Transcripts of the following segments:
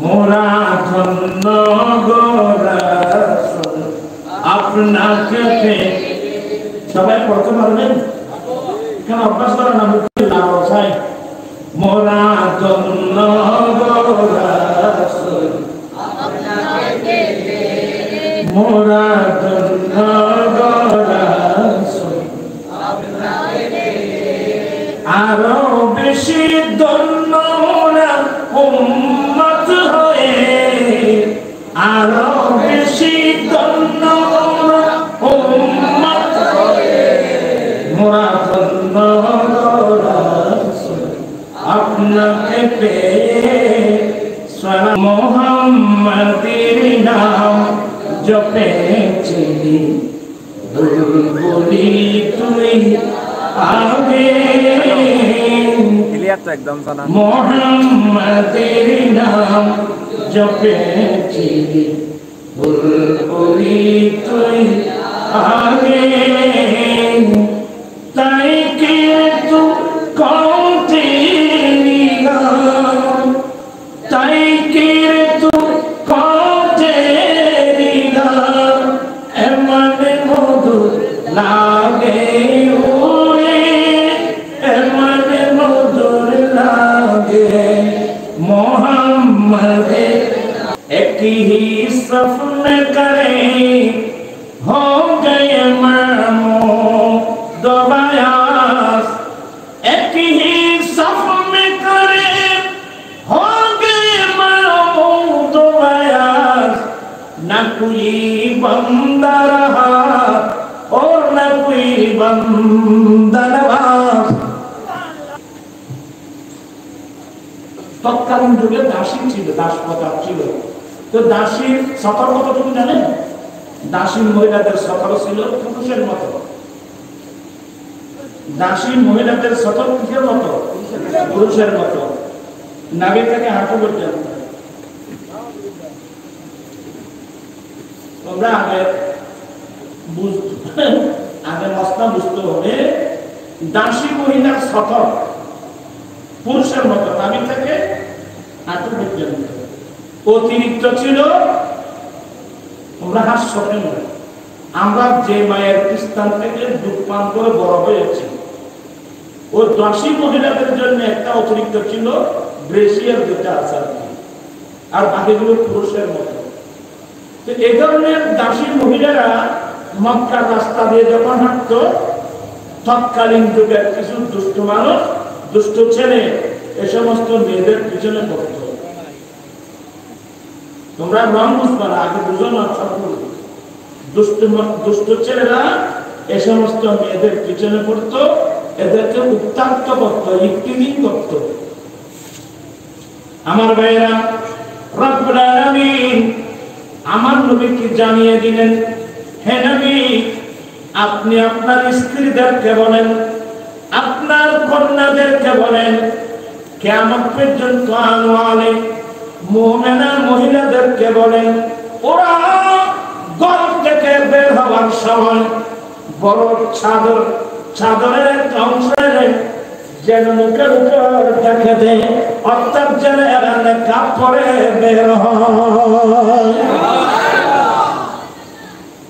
মোরা ধন্য গো রাসূল আপনাকে পেয়ে। সবাই পড়তে পারবেন? কেন অভ্যাস করেন না? মুখে লাভ চাই। মোরা ধন্য গো রাসূল মোরা ধন্য গো রাসূল আরো বেশি ধন্য মোরা উম্মত হয়ে, আরো বেশি ধন্য মোরা উম্মত হয়ে। মোরা ধন্য গো রাসূল আপনাকে পেয়ে। সালাম মুহাম্মাদের নাম জপেছি, বুলবুলি তুই আগে। একদম মুহাম্মাদের নাম জপেছি, বুলবুলি তুই আগে। তাই কে তু কৌতে নিলাম, তাই কে তু কৌতে নিলাম। এমন মধুর লাগে ওরে, এমন মধুর লাগে মোহাম্মদে। एक ही सफन करे हो गए मामो दो बयास, एक ही सफन करे हो गए मामो दो बयास। न कोई बंदा रहा और न कोई बंदा नवाज। তৎকালীন যুগে দাসী ছিল, দাসপ্রথা ছিল। তো দাসীর সতর্কতা তুমি জানেন? দাসী মহিলাদের সতর্ক ছিল পুরুষের মতো। দাসী মহিলাদের সতর্ক কিসের মতো? পুরুষের মতো। নাভি থেকে হাঁটু পর্যন্ত। তোমরা আগে মস্তা বুঝতে হবে, দাসী মহিলার সতর্ক পুরুষের মতো, নাভি থেকে হাঁটু পর্যন্ত। অতিরিক্ত ছিল। তোমরা হাস্য কেন? আমরা যে মায়ের স্থান থেকে দুধ পান করে বড় হয়েছি, ও দাসী মহিলাদের জন্য একটা অতিরিক্ত ছিল, ব্রেসিয়ার যেটা আছে আর বাকিগুলো পুরুষের মতো। তো এই ধরনের দাসী মহিলারা মক্কার রাস্তা দিয়ে যখন হাঁটতো, তৎকালীন যুগের কিছু দুষ্ট মানুষ, দুষ্ট ছেলে এ সমস্ত মেয়েদের পিছনে পড়ত। তোমরা রং বুঝবা না, আগে বুঝো না। সবগুলো দুষ্ট ছেলেরা এ সমস্ত মেয়েদের পিছনে পড়তো, এদেরকে উত্ত্যক্ত করতো, ইফতিজিং করতো। আমার ভাইয়েরা, রব্বুল আলামিন আমার নবীকে জানিয়ে দিলেন, হে নবী, আপনি আপনার স্ত্রীদেরকে বলেন, আপনার কন্যাদেরকে বলেন, কিয়ামত পর্যন্ত আনওয়ালে মুমিনা মহিলাদেরকে বলেন, ওরা ঘর থেকে বের হওয়ার সময় বড় চাদরের একটা অংশ যেন মুখের উপর দেখে দেয়, অর্থাৎ যেন এরা নেকাব পরে বের হয়।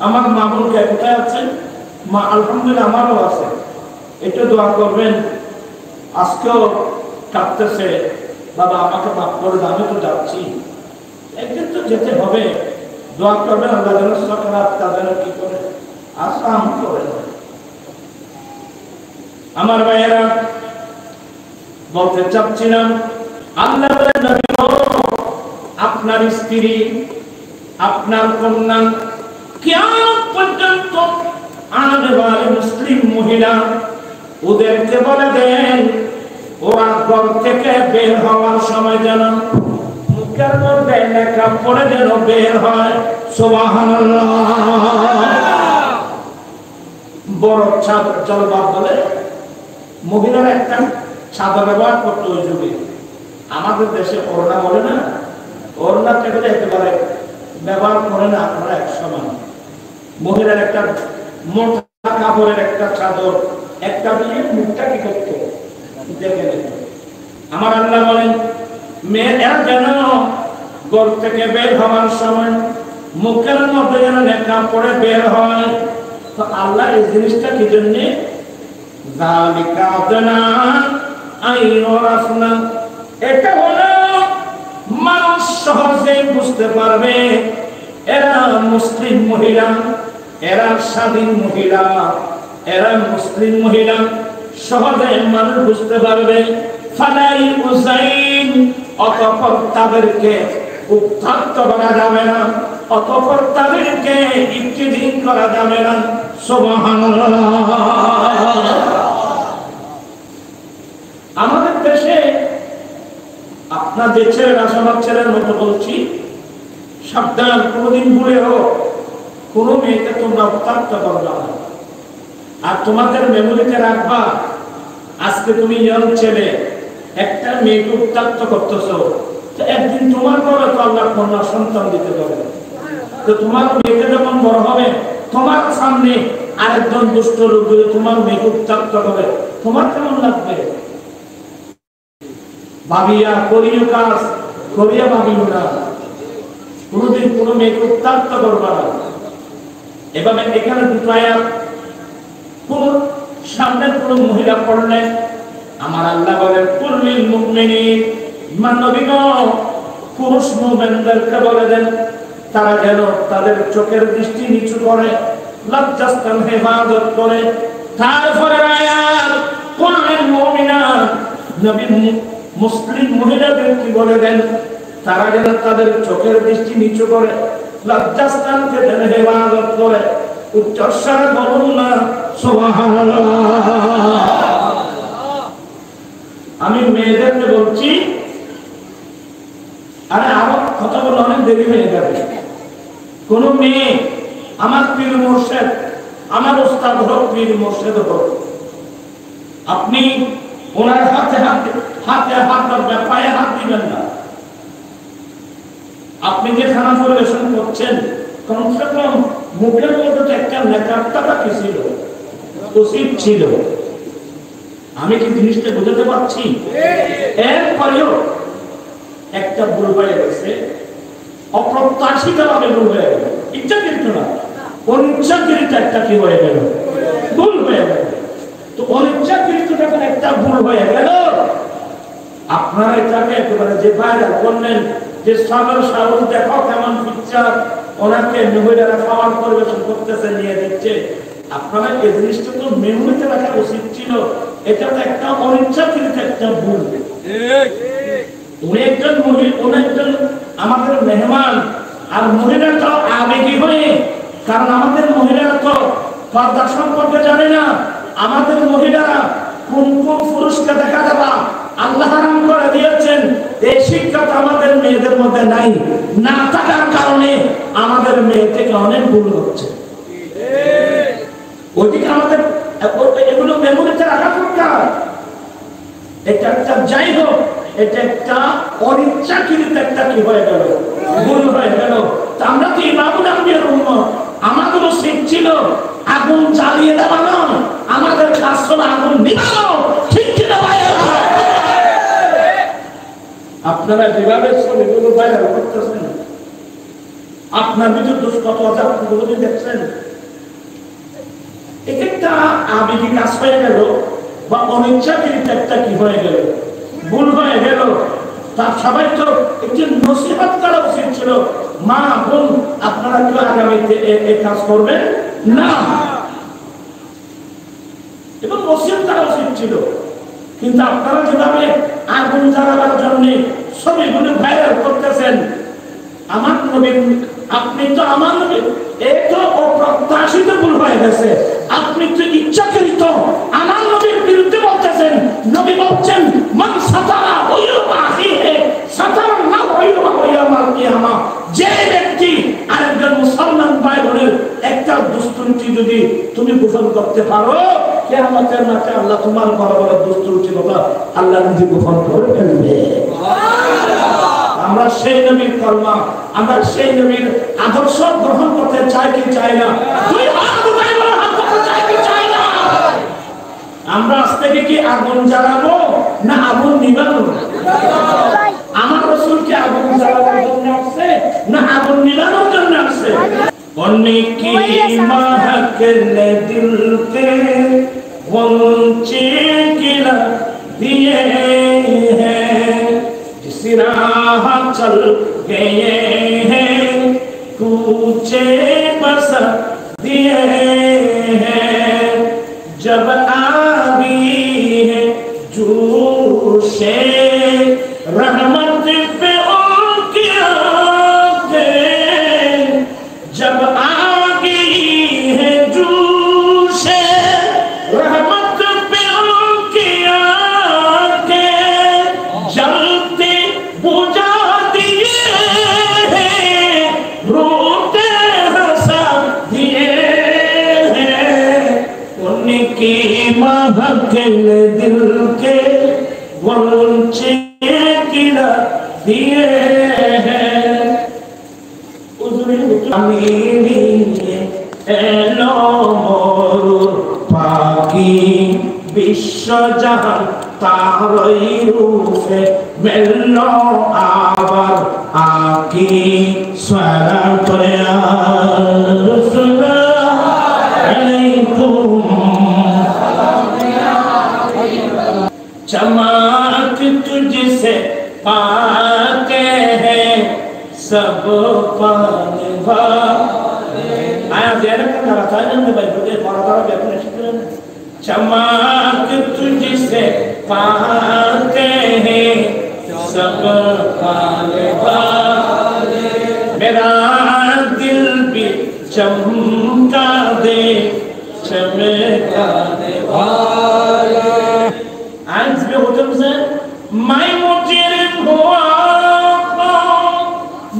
আমার মা বোনকে কোথায় আছেন? মা আলহামদুলিল্লাহ আমারও আছে। একটু দোয়া করবেন। আজকেও কাঁদতেছে, বাবা আমাকে মাফ করে দাও, আমি তো যাচ্ছি, একদিন তো যেতে হবে। দোয়া করবেন আল্লাহ যেন সকারাত তাদের কি করে আসাম করে। আমার ভাইয়েরা, বলতে চাচ্ছিলাম, আল্লাহ বলেন, আপনার স্ত্রী, আপনার কন্যা কিয়ামত পর্যন্ত আনেওয়ালি মুসলিম মহিলা, ওদেরকে বলে দেন, ওরা ঘর থেকে বের হওয়ার সময় যেন মুখের মধ্যে নেকাব পরে যেন বের হয়। সুবহানাল্লাহ। বড় চাদর জলবাব বলে মহিলারা একটা চাদর ব্যবহার করতো ওই যুগে। আমাদের দেশে ওড়না বলে না, ওড়না থেকে একেবারে ব্যবহার করে না আপনারা এক সময়। মহিলার একটা মোটা কাপড়ের একটা চাদর একটা দিয়ে মুখটা কি করতো দেখে নিত। আমার আল্লাহ বলেন, মেয়েরা যেন ঘর থেকে বের হওয়ার সময় মুখের মধ্যে যেন নেকাব পড়ে বের হয়, তো আল্লাহ এই জিনিসটা কি জন্য যালিকা আদনা আইরাফনা, এটা হলো মানুষ সহজে বুঝতে পারবে এরা মুসলিম মহিলা, এরা স্বাধীন মহিলা, এরা মুসলিম মহিলা, সহজে মানুষ বুঝতে পারবে। ফালাই উসাইন, অতঃপর তাদেরকে উত্তক্ত করা যাবে না, অতঃপর তাদেরকে ইফতিজিং করা যাবে না। সুবহানাল্লাহ। আমাদের দেশে আপনার যে ছেলেরা সবার ছেলের মতো বলছি, সাবধান, কোনোদিন ভুলেও কোনো মেয়েকে তোমরা উত্তক্ত করবে না। আর তোমাদের মেমোরিতে রাখবা, আজকে তুমি ইয়ং ছেলে একটা মেয়েকে উত্তক্ত করতেছ, তো একদিন তোমার পরে তো আল্লাহ কন্যা সন্তান দিতে পারবে। তো তোমার মেয়েকে যখন বড় হবে, তোমার সামনে আরেকজন দুষ্ট লোক যদি তোমার মেয়েকে উত্তক্ত করে, তোমার কেমন লাগবে? ভাবিয়া করিও কাজ, করিয়া ভাবিও না, কোনদিন কোনো মেয়েকে উত্তক্ত করবা না। এভাবে এখানে দুটো আয়াত কোন সামনের কোন মহিলা পড়লেন, আমার আল্লাহ বলেন কুল্লিল মুমিনিন, মানবীগণ পুরুষ মুমিনদেরকে বলে দেন তারা যেন তাদের চোখের দৃষ্টি নিচু করে, লজ্জাস্থান হেফাজত করে। তারপরে আয়াত কুল্লিল মুমিনাত, নবী মুসলিম মহিলাদের কি বলে দেন তারা যেন তাদের চোখের দৃষ্টি নিচু করে, লজ্জাস্থানকে যেন হেফাজত করে। উচ্চস্বরে বলুন না সুবহানাল্লাহ। আমি মেয়েদেরকে বলছি, আরে আরো কথা বলে অনেক দেরি হয়ে যাবে। কোন মেয়ে আমার পীর মুর্শিদ, আমার ওস্তাদ হোক, পীর মুর্শিদ হোক, আপনি ওনার হাতে হাতে হাতে হাত ধরবেন, পায়ে হাত দিবেন না। আপনি যে খানা পরিবেশন করছেন, কমসে কম মুখের মধ্যে তো একটা নেকাবটা কি ছিল, উচিত ছিল। আমি কি জিনিসটা বুঝাতে পারছি? এরপরেও একটা ভুল হয়ে গেছে, অপ্রত্যাশিত ভাবে ভুল হয়ে গেল, ইচ্ছাকৃত না, অনিচ্ছাকৃত একটা কি হয়ে গেল, ভুল হয়ে গেল। তো অনিচ্ছাকৃত যখন একটা ভুল হয়ে গেল, আপনারা এটাকে একেবারে যে ভাইরাল করলেন যে সাগর সাগর দেখো কেমন পিকচার, ওনাকে মহিলারা খাবার পরিবেশন করতেছে, নিয়ে দিচ্ছে। আপনারা এই জিনিসটা তো মেমোরিতে রাখা উচিত ছিল। এটা তো একটা অনিচ্ছাকৃত একটা ভুল। উনি একজন মহিলা, উনি একজন আমাদের মেহমান, আর মহিলা তো আবেগী হয়ে, কারণ আমাদের মহিলারা তো পর্দা সম্পর্কে জানে না। আমাদের মহিলারা কোন কোন পুরুষকে দেখা যাবা আল্লাহ হারাম করে দিয়েছেন, এই শিক্ষা তো আমাদের মেয়েদের মধ্যে নাই। না থাকার কারণে আমাদের মেয়ে থেকে অনেক ভুল হচ্ছে। ওইদিকে আমাদের এগুলো মেমোরিতে রাখা দরকার। এটা একটা, যাই হোক, এটা একটা অনিচ্ছাকৃত একটা কি হয়ে গেল, ভুল হয়ে গেল। তা আমরা কি ইমামুল আম্বিয়ার উম্মত, আমাদের উচিত ছিল আগুন জ্বালিয়ে দেওয়া নয়, আমাদের কাজ হলো আগুন নিভানো। ঠিক কিনা ভাইয়েরা? আপনারা যেভাবে ছবিগুলো ভাইরাল করতেছেন, আপনার ভিতরে দোষ কত আছে আপনি কোনোদিন দেখছেন? একটা আবেগী কাজ হয়ে গেল বা অনিচ্ছাকৃত একটা কি হয়ে গেল, ভুল হয়ে গেল। তার সবাই তো একটি নসিহত করা উচিত ছিল, মা বোন আপনারা কেউ আগামীতে এই কাজ করবেন না, এবং নসিহত করা উচিত ছিল। কিন্তু আপনারা যেভাবে আগুন জ্বালাবার জন্য ছবিগুলো ভাইরাল করতেছেন, আমার নবী, আপনি তো আমার নবী, এই তো অপ্রত্যাশিত ভুল হয়ে গেছে। আপনি তো ইচ্ছাকৃত আমার নবীর বিরুদ্ধে বলতেছেন। নবী বলছেন মান সাতারা ওয়াইয়ুবা আখিহি সাতারাল্লাহু ইয়াউমাল কিয়ামা, যে ব্যক্তি আরেকজন মুসলমান ভাই বোনের একটা দুষ্ত্রুটি যদি তুমি গোপন করতে পারো, কিয়ামতের মাঠে আল্লাহ তোমার বড় বড় দুষ্ত্রুটি কথা আল্লাহ নিজে গোপন করে ফেলবে। আমরা সেই নবীর কলমা, আমরা সেই নবীর আদর্শ গ্রহণ করতে চাই কি চাই না? দুই হাত উঠাই বলো, হাত করতে চাই কি চাই না? আমরা আজ থেকে কি আগুন জ্বালাবো না আগুন নিবানো? আমার রাসূল কি আগুন জ্বালাবার জন্য उनकी महक ने दिल के गुंचे गिरा दिए हैं, जिस राह चल गए हैं कूचे बस दिए हैं। जब आवी है जोशे रहमत पे उनकी आंखें, जब आ गई है जोशे रहमत पे उनकी आंखें, जलते बुझा दिए हैं, रोते हंसा दिए हैं। उनकी महक ने दिल के गुंचे गिरा दिए हैं। আমিনি এলো মরুর পাখি বিশ্বজাহান তারই রূপে মেলল আবার আকি সালাম করে রাসূলুল্লাহ আলাইকুম। चमक तुझसे पाके है सब पाने वाले। आया ज़रा क्या रखा है ना भाई मुझे पढ़ा भी अपने शिक्र में। चमक तुझसे पाके है सब पाने वाले, मेरा दिल भी चमका दे चमकाने वाले। आज भी हुक्म से मैं मुजरिम हुआ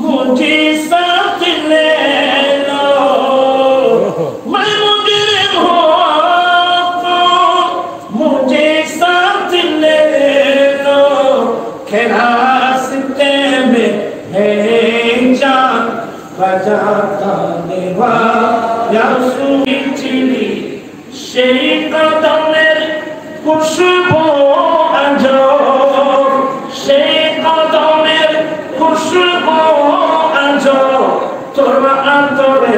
मुझे साथ ले लो, मैं मुजरिम हुआ मुझे साथ ले लो, के रास्ते में है जान बजाता नेवा या सुनी चिली शेरी कदमेर खुशबू आजो, সেই কদমের খুশবু আজো তোর অন্তরে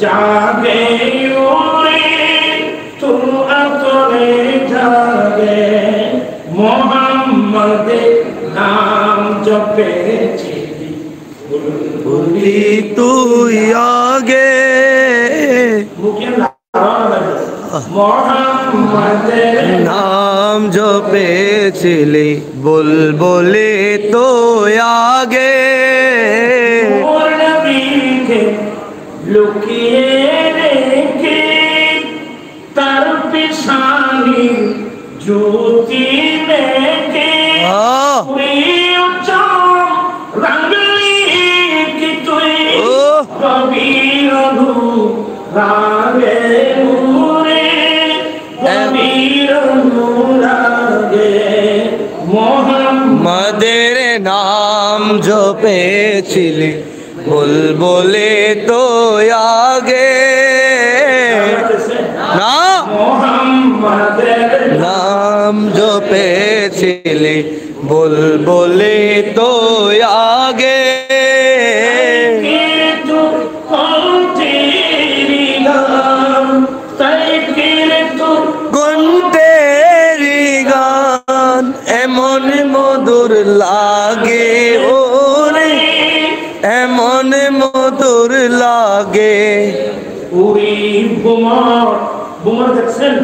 জাগে উড়ে, তোর অন্তরে জাগে। মোহাম্মদের নাম জপেছি বুলবুলি তুই আগে, মুখে মোহাম্মদের নাম জপেছিলি বুলবুলি তুই আগে। ওর নবীকে লুকিয়ে রেখে তার পেশানি জ্যোতি মেখে তুই উচ্চারণ রাঙলি কি তুই কবির রাগে মুরে কবির রাগে। মোহাম্মদের নাম জপেছিলি বুলবুলি তুই আগে, না নাম জপেছিলি বুলবুলি তুই আগে। গুনতেরি গান এমন মধুর লাগে ওরে, এমন মধুর লাগে। ওই বোমর বোমর দেখছেন,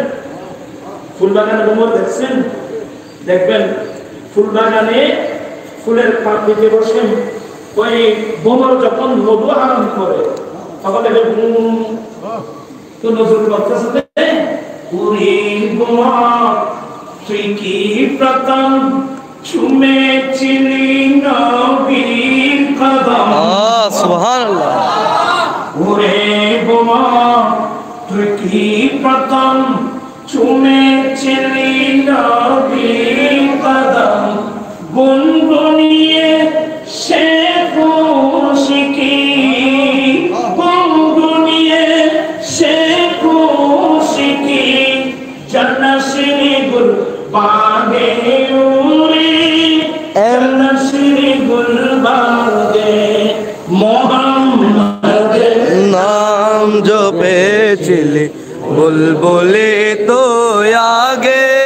ফুল বাগানে বোমর দেখছেন? দেখবেন ফুল বাগানে ফুলের পাপড়িতে বসে ওই বোমর যখন মধু আরম্ভ করে তখন দেখবেন তো নজরুল বলতেছে ওই বোমর তুই কি প্রথম ছুঁয়েছিলি নবীর কদম। সুবহানাল্লাহ। ওরে বোমর তুই কি প্রথম ছুঁয়েছিলি নবীর কদম, গুনগুনিয়ে সে খুশকি, গুনগুনিয়ে সে খুশকি, জন্নশিরি গুল বাগে উড়ে, জন্নশিরি গুল বাগে। মোহাম্মদের নাম बुलबुले तो आगे